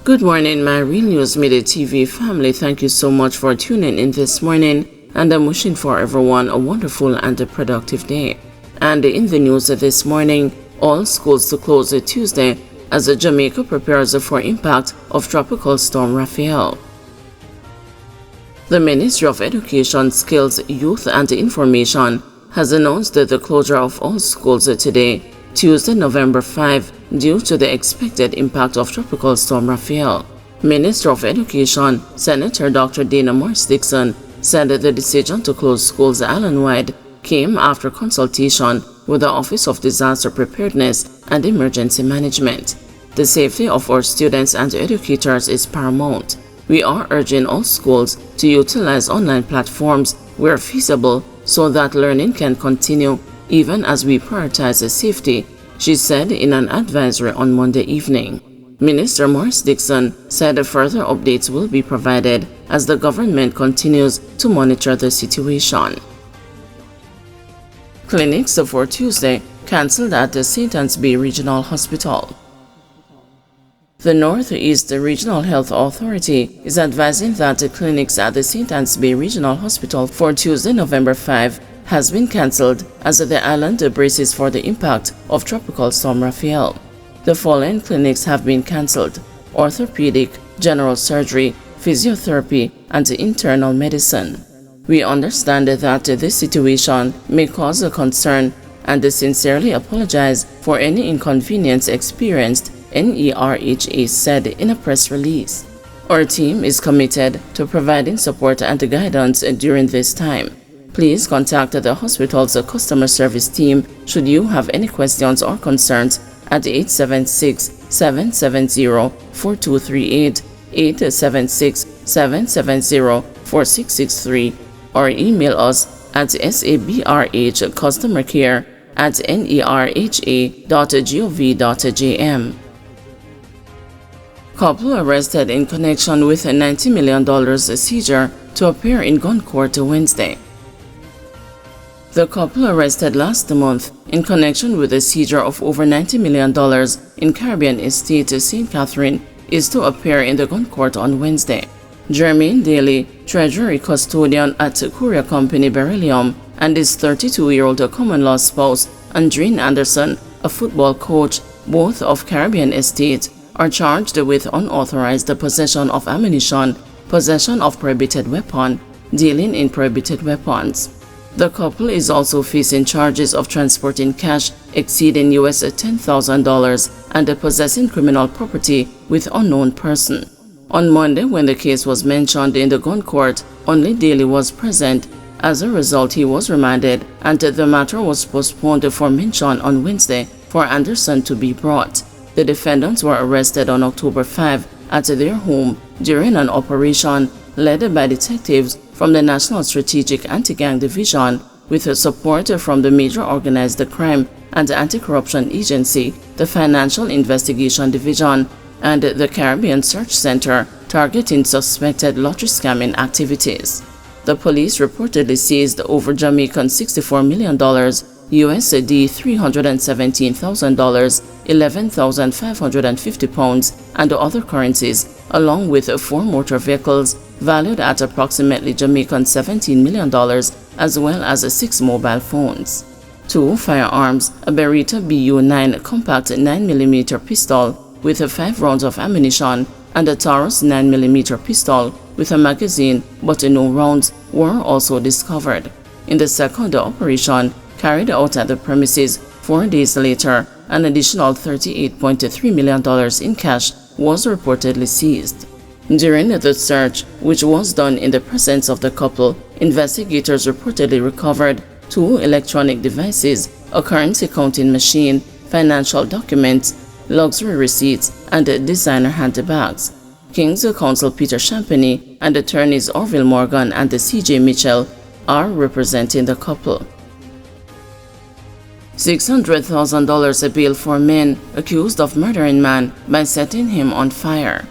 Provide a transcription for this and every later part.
Good morning, my Real News Midday TV family. Thank you so much for tuning in this morning, and I'm wishing for everyone a wonderful and a productive day. And in the news this morning, all schools to close Tuesday as Jamaica prepares for impact of Tropical Storm Raphael. The Ministry of Education, Skills, Youth and Information has announced the closure of all schools today, Tuesday, November 5, due to the expected impact of Tropical Storm Raphael. Minister of Education, Senator Dr. Dana Morris-Dixon, said that the decision to close schools island-wide came after consultation with the Office of Disaster Preparedness and Emergency Management. The safety of our students and educators is paramount. We are urging all schools to utilize online platforms where feasible so that learning can continue even as we prioritize safety, she said in an advisory on Monday evening. Minister Morris-Dixon said further updates will be provided as the government continues to monitor the situation. Clinics for Tuesday cancelled at the St. Anne's Bay Regional Hospital. The Northeast Regional Health Authority is advising that the clinics at the St. Anne's Bay Regional Hospital for Tuesday, November 5, has been cancelled as the island braces for the impact of Tropical Storm Raphael. The following clinics have been cancelled: orthopedic, general surgery, physiotherapy, and internal medicine. We understand that this situation may cause a concern and sincerely apologize for any inconvenience experienced, NERHA said in a press release. Our team is committed to providing support and guidance during this time. Please contact the hospital's customer service team should you have any questions or concerns at 876-770-4238, 876-770-4663, or email us at sabrh@nerha.gov.jm. Couple arrested in connection with a $90 million seizure to appear in gun court Wednesday. The couple arrested last month in connection with the seizure of over $90 million in Caribbean Estate, St. Catherine, is to appear in the gun court on Wednesday. Jermaine Daly, Treasury Custodian at Courier Company Beryllium, and his 32-year-old common-law spouse, Andreen Anderson, a football coach, both of Caribbean Estate, are charged with unauthorized possession of ammunition, possession of prohibited weapon, dealing in prohibited weapons. The couple is also facing charges of transporting cash exceeding US $10,000 and possessing criminal property with unknown person. On Monday, when the case was mentioned in the gun court, only Daly was present. As a result, he was remanded and the matter was postponed for mention on Wednesday for Anderson to be brought. The defendants were arrested on October 5 at their home during an operation led by detectives from the National Strategic Anti-Gang Division with support from the Major Organized Crime and Anti-Corruption Agency, the Financial Investigation Division, and the Caribbean Search Center, targeting suspected lottery scamming activities. The police reportedly seized over Jamaican $64 million, USD $317,000, 11,550 pounds, and other currencies, along with 4 motor vehicles valued at approximately Jamaican $17 million, as well as 6 mobile phones. 2 firearms, a Beretta BU-9 compact 9mm pistol with 5 rounds of ammunition, and a Taurus 9mm pistol with a magazine but no rounds were also discovered. In the second operation, carried out at the premises 4 days later, an additional $38.3 million in cash was reportedly seized. During the search, which was done in the presence of the couple, investigators reportedly recovered 2 electronic devices, a currency counting machine, financial documents, luxury receipts, and designer handbags. King's Counsel Peter Champagny and attorneys Orville Morgan and C.J. Mitchell are representing the couple. $600,000 bail for men accused of murdering man by setting him on fire.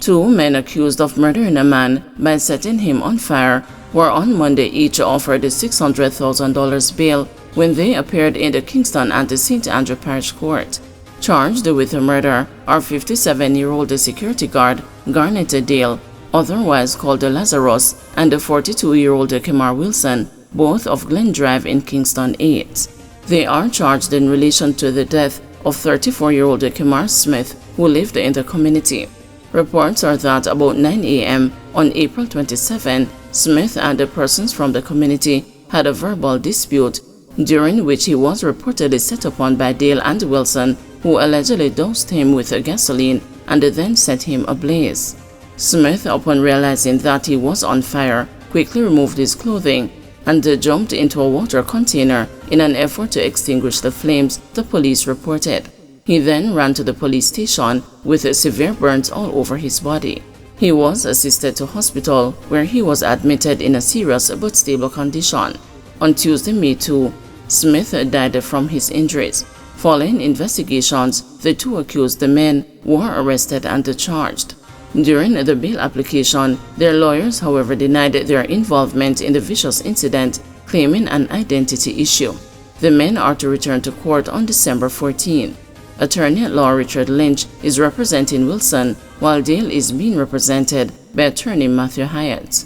2 men accused of murdering a man by setting him on fire were on Monday each offered $600,000 bail when they appeared in the Kingston and the St. Andrew Parish Court. Charged with the murder are 57-year-old security guard Garnet Dale, otherwise called Lazarus, and 42-year-old Kemar Wilson, both of Glen Drive in Kingston 8. They are charged in relation to the death of 34-year-old Kemar Smith, who lived in the community. Reports are that about 9 a.m. on April 27, Smith and the persons from the community had a verbal dispute, during which he was reportedly set upon by Dale and Wilson, who allegedly doused him with gasoline and then set him ablaze. Smith, upon realizing that he was on fire, quickly removed his clothing and jumped into a water container in an effort to extinguish the flames, the police reported. He then ran to the police station with severe burns all over his body. He was assisted to hospital, where he was admitted in a serious but stable condition. On Tuesday, May 2, Smith died from his injuries. Following investigations, the two accused men were arrested and charged. During the bail application, their lawyers, however, denied their involvement in the vicious incident, claiming an identity issue. The men are to return to court on December 14. Attorney-at-law Richard Lynch is representing Wilson, while Dale is being represented by attorney Matthew Hyatt.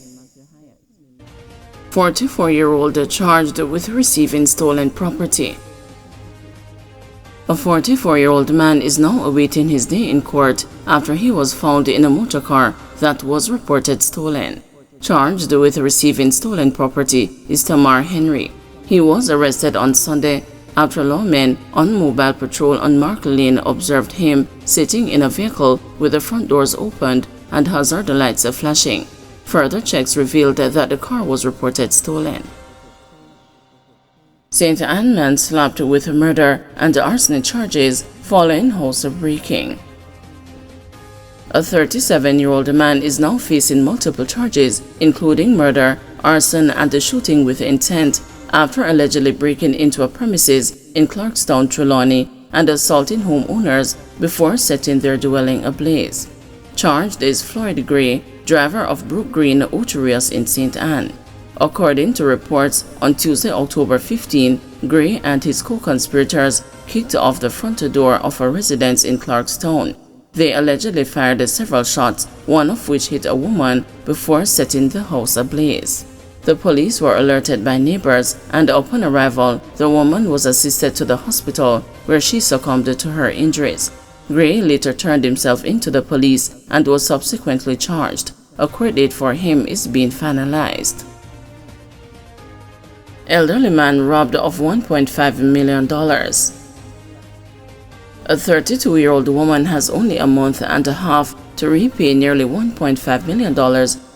44-year-old charged with receiving stolen property. A 44-year-old man is now awaiting his day in court after he was found in a motor car that was reported stolen. Charged with receiving stolen property is Tamar Henry. He was arrested on Sunday after lawmen on mobile patrol on Mark Lane observed him sitting in a vehicle with the front doors opened and hazard lights flashing. Further checks revealed that the car was reported stolen. St. Anne man slapped with murder and arson charges following house breaking. A 37-year-old man is now facing multiple charges, including murder, arson, and the shooting with intent, after allegedly breaking into a premises in Clarkstown, Trelawney, and assaulting homeowners before setting their dwelling ablaze. Charged is Floyd Gray, driver of Brook Green Outurius in St. Anne. According to reports, on Tuesday, October 15, Gray and his co-conspirators kicked off the front door of a residence in Clarkstown. They allegedly fired several shots, one of which hit a woman, before setting the house ablaze. The police were alerted by neighbors, and upon arrival, the woman was assisted to the hospital, where she succumbed to her injuries. Gray later turned himself into the police and was subsequently charged. A court date for him is being finalized. Elderly man robbed of $1.5 million. A 32-year-old woman has only a month and a half to repay nearly $1.5 million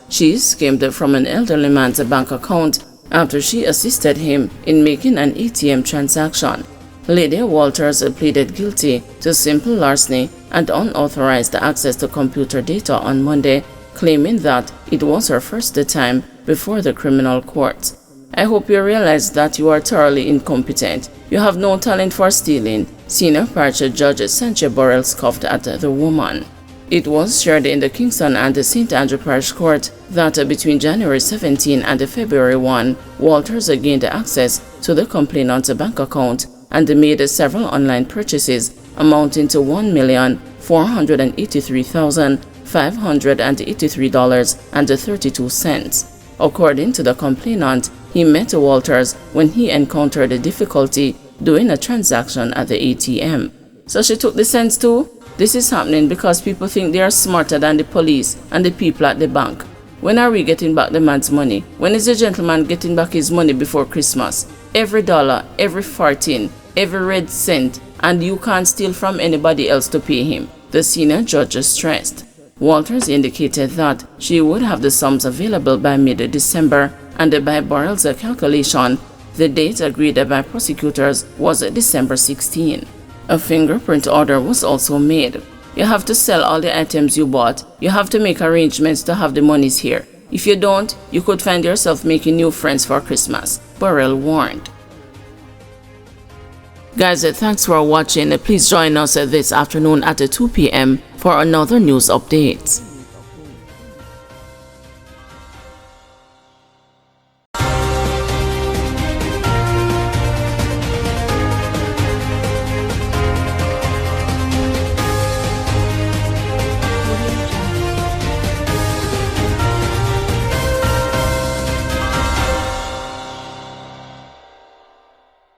she schemed from an elderly man's bank account after she assisted him in making an ATM transaction. Lydia Walters pleaded guilty to simple larceny and unauthorized access to computer data on Monday, claiming that it was her first time before the criminal court. I hope you realize that you are thoroughly incompetent. You have no talent for stealing, Senior Parish Judge Sanche Burrell scoffed at the woman. It was shared in the Kingston and the St. Andrew Parish Court that between January 17 and February 1, Walters gained access to the complainant's bank account and made several online purchases amounting to $1,483,583.32. According to the complainant, he met Walters when he encountered a difficulty doing a transaction at the ATM. So she took the sense too? This is happening because people think they are smarter than the police and the people at the bank. When are we getting back the man's money? When is the gentleman getting back his money before Christmas? Every dollar, every 14, every red cent, and you can't steal from anybody else to pay him, the senior judge stressed. Walters indicated that she would have the sums available by mid-December, and by Burrell's calculation, the date agreed by prosecutors was December 16. A fingerprint order was also made. You have to sell all the items you bought. You have to make arrangements to have the monies here. If you don't, you could find yourself making new friends for Christmas, Burrell warned. Guys, thanks for watching. Please join us this afternoon at 2 p.m. for another news update.